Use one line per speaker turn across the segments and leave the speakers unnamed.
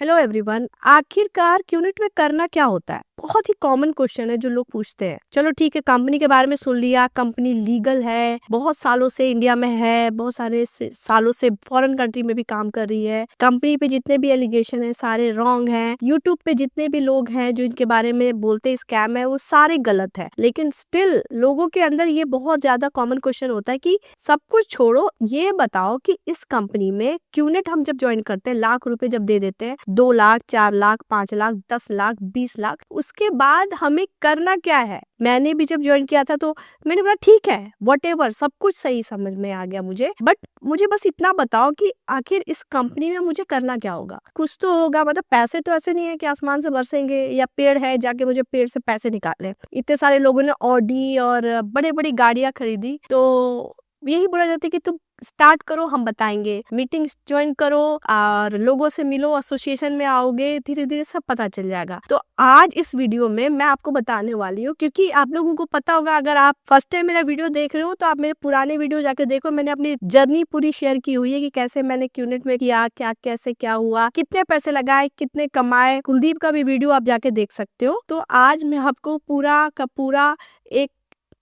Hello everyone. आखिरकार क्यूनिट में करना क्या होता है? बहुत ही कॉमन क्वेश्चन है जो लोग पूछते हैं। चलो ठीक है, कंपनी के बारे में सुन लिया। कंपनी लीगल है, बहुत सालों से इंडिया में है, बहुत सारे सालों से फॉरेन कंट्री में भी काम कर रही है। कंपनी पे जितने भी एलिगेशन है सारे रॉन्ग हैं। यूट्यूब पे जितने भी लोग हैं जो इनके बारे में बोलते स्कैम है, वो सारे गलत है। लेकिन स्टिल लोगों के अंदर ये बहुत ज्यादा कॉमन क्वेश्चन होता है कि सब कुछ छोड़ो, ये बताओ कि इस कंपनी में क्यूनेट हम जब ज्वाइन करते हैं, लाख रुपए जब दे देते हैं, 2 लाख, 4 लाख, 5 लाख, 10 लाख, 20 लाख, उसके बाद हमें करना क्या है? मैंने भी जब ज्वाइन किया था तो मैंने बोला ठीक है, वॉटेवर, सब कुछ सही समझ में आ गया मुझे, बट मुझे बस इतना बताओ कि आखिर इस कंपनी में मुझे करना क्या होगा। कुछ तो होगा, मतलब पैसे तो ऐसे नहीं है कि आसमान से बरसेंगे या पेड़ है जाके मुझे पेड़ से पैसे निकाले। इतने सारे लोगों ने ऑडी और बड़े बड़ी गाड़ियां खरीदी, तो यही बोला जाता है कि तुम स्टार्ट करो, हम बताएंगे, मीटिंग ज्वाइन करो और लोगों से मिलो, एसोसिएशन में आओगे, धीरे धीरे सब पता चल जाएगा। तो आज इस वीडियो में मैं आपको बताने वाली हूँ, क्योंकि आप लोगों को पता होगा, अगर आप फर्स्ट टाइम मेरा वीडियो देख रहे हो तो आप मेरे पुराने वीडियो जाके देखो। मैंने अपनी जर्नी पूरी शेयर की हुई है कि कैसे मैंने क्यूनेट में किया, क्या कैसे क्या हुआ, कितने पैसे लगाए, कितने कमाए। कुलदीप का भी वीडियो आप जाके देख सकते हो। तो आज मैं आपको पूरा का पूरा एक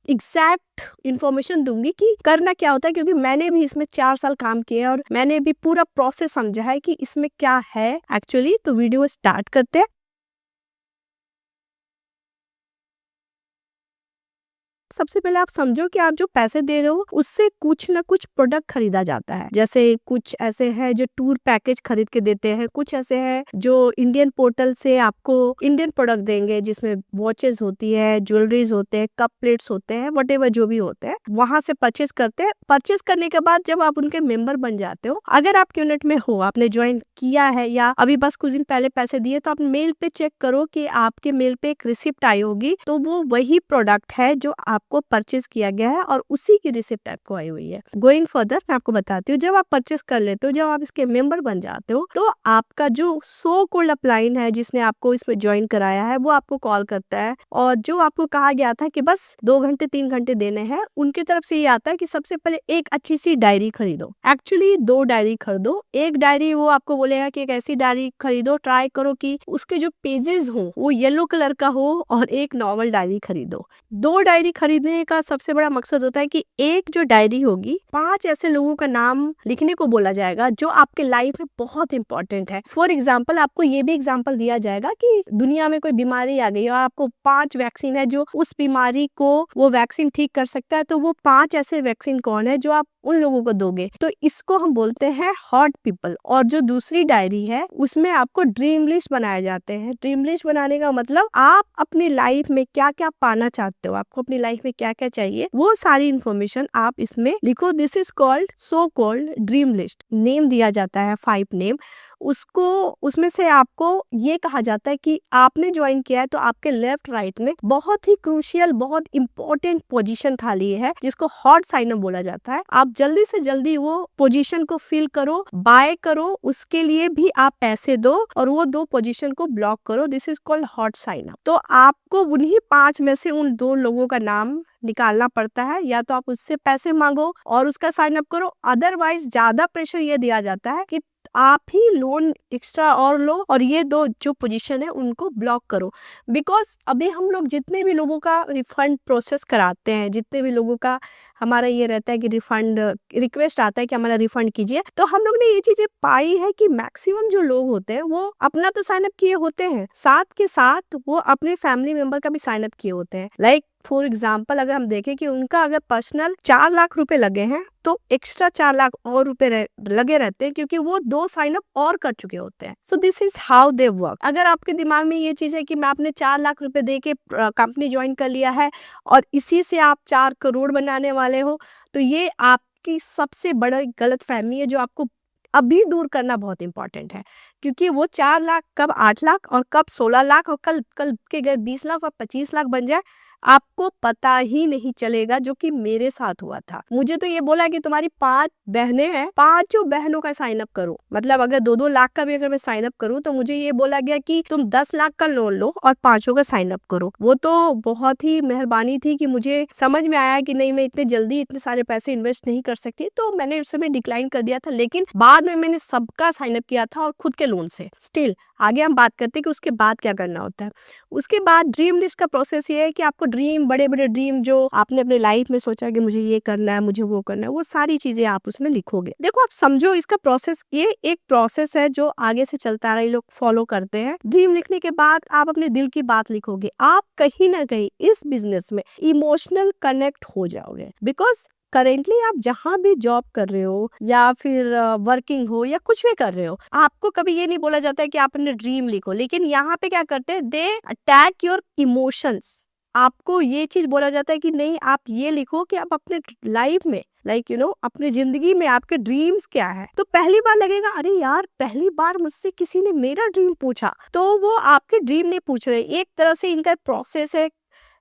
एग्जैक्ट इंफॉर्मेशन दूंगी कि करना क्या होता है, क्योंकि मैंने भी इसमें 4 साल काम किया और मैंने भी पूरा प्रोसेस समझा है कि इसमें क्या है एक्चुअली। तो वीडियो स्टार्ट करते हैं। सबसे पहले आप समझो कि आप जो पैसे दे रहे हो उससे कुछ ना कुछ प्रोडक्ट खरीदा जाता है। जैसे कुछ ऐसे है जो टूर पैकेज खरीद के देते हैं, कुछ ऐसे है जो इंडियन पोर्टल से आपको इंडियन प्रोडक्ट देंगे, जिसमें वॉचेस होती है, ज्वेलरीज होते हैं, कप प्लेट्स होते हैं, वटेवर जो भी होते हैं, वहां से परचेज करते हैं। परचेज करने के बाद जब आप उनके मेंबर बन जाते हो, अगर आप क्यूनेट में हो, आपने ज्वाइन किया है या अभी बस कुछ दिन पहले पैसे दिए, तो आप मेल पे चेक करो कि आपके मेल पे एक रिसिप्ट आई होगी, तो वो वही प्रोडक्ट है जो आपको परचेज किया गया है और उसी की रिसिप्ट आपको आई हुई है। गोइंग फर्दर मैं आपको बताती हूँ, जब आप परचेज कर लेते हो, जब आप इसके मेंबर बन जाते हो, तो आपका जो सो कॉल्ड अपलाइन है जिसने आपको इसमें ज्वाइन कराया है, वो आपको कॉल करता है और जो आपको कहा गया था कि बस 2 घंटे 3 घंटे देने हैं, उनकी तरफ से ये आता है कि सबसे पहले एक अच्छी सी डायरी खरीदो। एक्चुअली 2 डायरी खरीदो। एक डायरी वो आपको बोलेगा कि एक ऐसी डायरी खरीदो, ट्राई करो कि उसके जो पेजेस हो वो येलो कलर का हो, और एक नॉर्मल डायरी खरीदो। 2 डायरी खरीदने का सबसे बड़ा मकसद होता है कि एक जो डायरी होगी, 5 ऐसे लोगों का नाम लिखने को बोला जाएगा जो आपके लाइफ में बहुत इंपॉर्टेंट है। फॉर एग्जाम्पल, आपको ये भी एग्जाम्पल दिया जाएगा कि दुनिया में कोई बीमारी आ गई और आपको 5 वैक्सीन है जो उस बीमारी को वो वैक्सीन ठीक कर सकता है, तो वो 5 ऐसे वैक्सीन कौन है जो आप उन लोगों को दोगे। तो इसको हम बोलते हैं हॉट पीपल। और जो दूसरी डायरी है उसमें आपको ड्रीम लिस्ट बनाए जाते हैं। ड्रीम लिस्ट बनाने का मतलब आप अपनी लाइफ में क्या क्या पाना चाहते हो, आपको अपनी लाइफ में क्या क्या चाहिए, वो सारी इंफॉर्मेशन आप इसमें लिखो। This is called so called dream list. Name दिया जाता है 5 नेम। उसको उसमें से आपको ये कहा जाता है कि आपने ज्वाइन किया है तो आपके लेफ्ट राइट में बहुत ही क्रूशियल, बहुत इंपॉर्टेंट पोजीशन खाली है, जिसको हॉट साइन अप बोला जाता है। आप जल्दी से जल्दी वो पोजीशन को फिल करो, बाय करो, उसके लिए भी आप पैसे दो और वो 2 पोजीशन को ब्लॉक करो। This is called hot sign up. तो आपको उन्हीं 5 में से उन 2 लोगों का नाम निकालना पड़ता है, या तो आप उससे पैसे मांगो और उसका साइन अप करो, अदरवाइज ज्यादा प्रेशर ये दिया जाता है कि आप ही लोन एक्स्ट्रा और लो और ये 2 जो पोजीशन है उनको ब्लॉक करो। बिकॉज अभी हम लोग जितने भी लोगों का रिफंड प्रोसेस कराते हैं, जितने भी लोगों का हमारा ये रहता है कि रिफंड रिक्वेस्ट आता है कि हमारा रिफंड कीजिए, तो हम लोग ने ये चीजें पाई है कि मैक्सिमम जो लोग होते हैं वो अपना तो साइन अप किए होते हैं, साथ के साथ वो अपने फैमिली मेंबर का भी साइन अप किए होते हैं। लाइक फॉर एग्जाम्पल, अगर हम देखें कि उनका अगर पर्सनल 4 लाख रुपए लगे हैं, तो एक्स्ट्रा 4 लाख और रुपए लगे रहते हैं, क्योंकि वो 2 साइन अप और कर चुके होते हैं। So this is how they work. अगर आपके दिमाग में ये चीज है कि मैं आपने 4 लाख रुपए दे के कंपनी ज्वाइन कर लिया है और इसी से आप 4 करोड़ बनाने वाले हो, तो ये आपकी सबसे बड़ी गलत फहमी है, जो आपको अभी दूर करना बहुत इंपॉर्टेंट है। क्योंकि वो 4 लाख कब 8 लाख और कब 16 लाख और कल कल के गए 20 लाख और 25 लाख बन जाए, आपको पता ही नहीं चलेगा, जो कि मेरे साथ हुआ था। मुझे तो ये बोला कि तुम्हारी 5 बहनें हैं, 5 बहनों का साइन अप करो। मतलब अगर 2-2 लाख का भी अगर मैं साइन अप करूँ तो मुझे ये बोला गया कि तुम 10 लाख का लोन लो और 5 का साइन अप करो। वो तो बहुत ही मेहरबानी थी कि मुझे समझ में आया कि नहीं, मैं इतने जल्दी इतने सारे पैसे इन्वेस्ट नहीं कर सकती, तो मैंने उस समय डिक्लाइन कर दिया था। लेकिन बाद में मैंने सबका साइन अप किया था और खुद के लोन से। स्टिल आगे हम बात करते हैं कि उसके बाद क्या करना होता है। उसके बाद ड्रीम लिस्ट का प्रोसेस ये है कि आपको ड्रीम, बड़े बड़े ड्रीम जो आपने अपने लाइफ में सोचा कि मुझे ये करना है, मुझे वो करना है, वो सारी चीजें आप उसमें लिखोगे। देखो, आप समझो इसका प्रोसेस, ये एक प्रोसेस है जो आगे से चलता आ रहा है, लोग फॉलो करते हैं। ड्रीम लिखने के बाद आप अपने दिल की बात लिखोगे। आप कहीं ना कहीं इस बिजनेस में इमोशनल कनेक्ट हो जाओगे, बिकॉज करेंटली आप जहां भी जॉब कर रहे हो या फिर वर्किंग हो या कुछ भी कर रहे हो, आपको कभी ये नहीं बोला जाता है कि आप अपने ड्रीम लिखो। लेकिन यहाँ पे क्या करते हैं, दे अटैक योर इमोशंस। आपको ये चीज बोला जाता है कि नहीं, आप ये लिखो कि आप अपने लाइफ में, लाइक अपनी जिंदगी में आपके ड्रीम्स क्या है। तो पहली बार लगेगा, अरे यार, पहली बार मुझसे किसी ने मेरा ड्रीम पूछा। तो वो आपके ड्रीम नहीं पूछ रहे, एक तरह से इनका प्रोसेस है,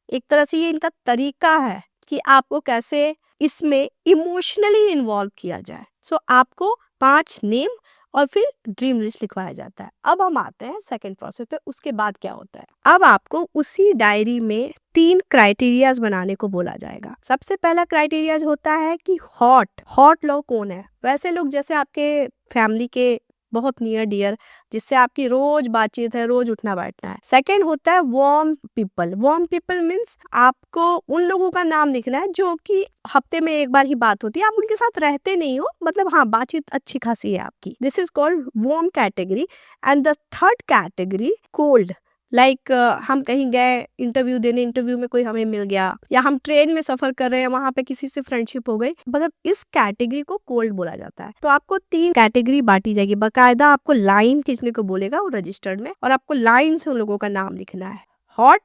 एक तरह से ये इनका तरीका है कि आपको कैसे इसमें इमोशनली इन्वॉल्व किया जाए। सो आपको 5 नेम और फिर ड्रीम लिस्ट लिखवाया जाता है। अब हम आते हैं सेकंड प्रोसेस पे। उसके बाद क्या होता है, अब आपको उसी डायरी में 3 क्राइटेरियाज बनाने को बोला जाएगा। सबसे पहला क्राइटेरियाज होता है कि हॉट लोग कौन है। वैसे लोग जैसे आपके फैमिली के बहुत नियर डियर, जिससे आपकी रोज बातचीत है, रोज उठना बैठना है। सेकंड होता है warm people. Warm people means आपको उन लोगों का नाम लिखना है जो कि हफ्ते में एक बार ही बात होती है, आप उनके साथ रहते नहीं हो, मतलब हाँ, बातचीत अच्छी खासी है आपकी। This is called warm category. And the third category cold. Like हम कहीं गए इंटरव्यू देने, इंटरव्यू में कोई हमें मिल गया, या हम ट्रेन में सफर कर रहे हैं, वहां पे किसी से फ्रेंडशिप हो गई, मतलब इस कैटेगरी को कोल्ड बोला जाता है। तो आपको 3 कैटेगरी बांटी जाएगी। बकायदा आपको लाइन खींचने को बोलेगा वो रजिस्टर्ड में, और आपको लाइन से उन लोगों का नाम लिखना है, हॉट,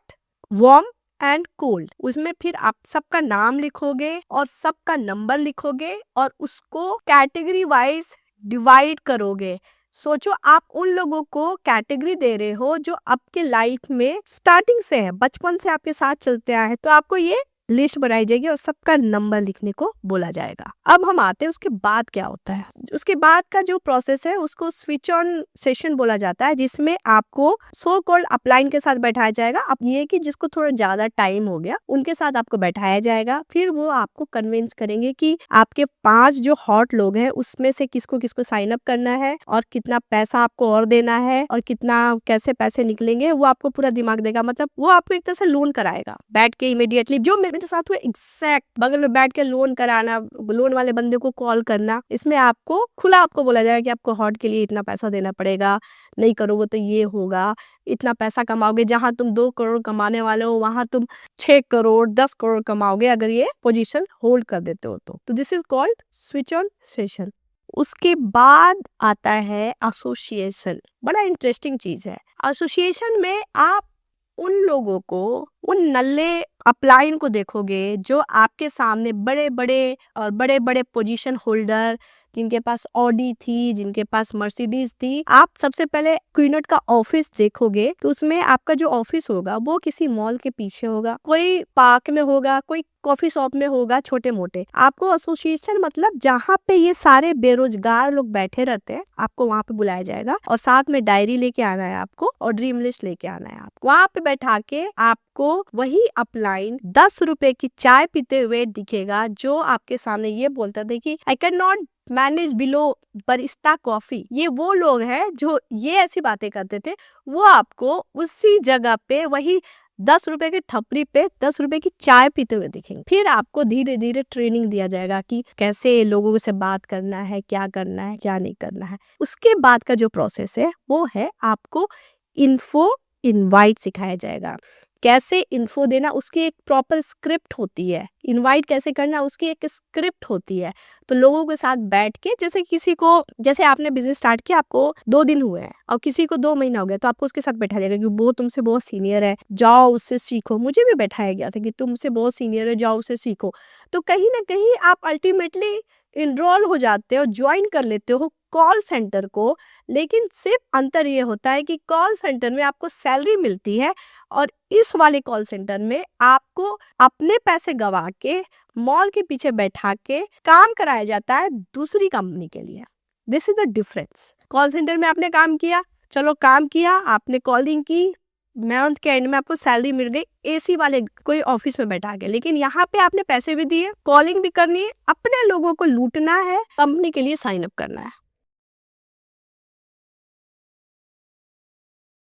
वार्म एंड कोल्ड। उसमें फिर आप सबका नाम लिखोगे और सबका नंबर लिखोगे और उसको कैटेगरी वाइज डिवाइड करोगे। सोचो, आप उन लोगों को कैटेगरी दे रहे हो जो आपके लाइफ में स्टार्टिंग से है, बचपन से आपके साथ चलते आए हैं। तो आपको ये लिस्ट बनाई जाएगी और सबका नंबर लिखने को बोला जाएगा। अब हम आते हैं उसके बाद क्या होता है। उसके बाद का जो प्रोसेस है उसको स्विच ऑन सेशन बोला जाता है, जिसमें आपको सो कॉल्ड अपलाइन के साथ बैठाया जाएगा। अब ये कि जिसको थोड़ा ज्यादा टाइम हो गया उनके साथ आपको बैठाया जाएगा। फिर वो आपको कन्विंस करेंगे कि आपके 5 जो हॉट लोग हैं उसमें से किसको किसको साइन अप करना है और कितना पैसा आपको और देना है और कितना कैसे पैसे निकलेंगे, वो आपको पूरा दिमाग देगा। मतलब वो आपको एक तरह से लोन कराएगा बैठ के इमीडिएटली, जो मेरे साथ हुआ एग्जैक्ट। बगल में बैठ के लोन कराना, लोन वाले बंदे को कॉल करना। इसमें आपको खुला आपको बोला जाएगा कि आपको हॉट के लिए इतना पैसा देना पड़ेगा, नहीं करोगे तो ये होगा, इतना पैसा कमाओगे। जहां तुम 2 करोड़ कमाने वाले हो वहां तुम 6 करोड़ 10 करोड़ कमाओगे अगर ये पोजीशन होल्ड कर देते हो तो this is called switch on session. उसके बाद आता है एसोसिएशन। बड़ा इंटरेस्टिंग चीज है। एसोसिएशन में आप उन लोगों को, उन नल्ले अपलाइन को देखोगे जो आपके सामने बड़े बड़े पोजीशन होल्डर, जिनके पास ऑडी थी, जिनके पास मर्सिडीज थी। आप सबसे पहले क्विनट का ऑफिस देखोगे तो उसमें आपका जो ऑफिस होगा वो किसी मॉल के पीछे होगा, कोई पार्क में होगा, कोई कॉफी शॉप में होगा, छोटे मोटे। आपको एसोसिएशन मतलब जहाँ पे ये सारे बेरोजगार लोग बैठे रहते हैं, आपको वहाँ पे बुलाया जाएगा और साथ में डायरी लेके आना है आपको और ड्रीम लिस्ट लेके आना है आपको। वहाँ पे बैठा के आपको वही अपलाइन 10 रुपए की चाय पीते हुए दिखेगा, जो आपके सामने ये बोलता था कि I can not manage below Barista coffee. ये वो लोग हैं जो ये ऐसी बातें करते थे। वो आपको उसी जगह पे वही 10 रुपए की ठप्परी पे 10 रुपए की चाय पीते हुए दिखेंगे। फिर आपको धीरे धीरे ट्रेनिंग दिया जाएगा कि कैसे लोगों से बात करना है, क्या करना है, क्या नहीं करना है। उसके बाद का जो प्रोसेस है वो है आपको इन्फो इनवाइट सिखाया जाएगा। कैसे इन्फो देना, उसकी एक प्रॉपर स्क्रिप्ट होती है। इनवाइट कैसे करना, उसकी एक स्क्रिप्ट होती है। तो लोगों के साथ बैठ के, जैसे किसी को, जैसे आपने बिजनेस स्टार्ट किया, आपको 2 दिन हुए हैं और किसी को 2 महीना हो गया, तो आपको उसके साथ बैठा जाएगा कि वो तुमसे बहुत सीनियर है, जाओ उससे सीखो। मुझे भी बैठाया गया था कि तुमसे बहुत सीनियर है, जाओ उससे सीखो। तो कहीं ना कहीं आप अल्टीमेटली इनरोल हो जाते हो, ज्वाइन कर लेते हो कॉल सेंटर को, लेकिन सिर्फ अंतर ये होता है कि कॉल सेंटर में आपको सैलरी मिलती है और इस वाले कॉल सेंटर में आपको अपने पैसे गवा के मॉल के पीछे बैठा के काम कराया जाता है दूसरी कंपनी के लिए। This is the difference. Call centre में आपने काम किया, चलो काम किया, आपने कॉलिंग की, मंथ के एंड में आपको सैलरी मिल गई एसी वाले कोई ऑफिस में बैठा के, लेकिन यहाँ पे आपने पैसे भी दिए, कॉलिंग भी करनी है, अपने लोगों को लूटना है, कंपनी के लिए साइन अप करना है।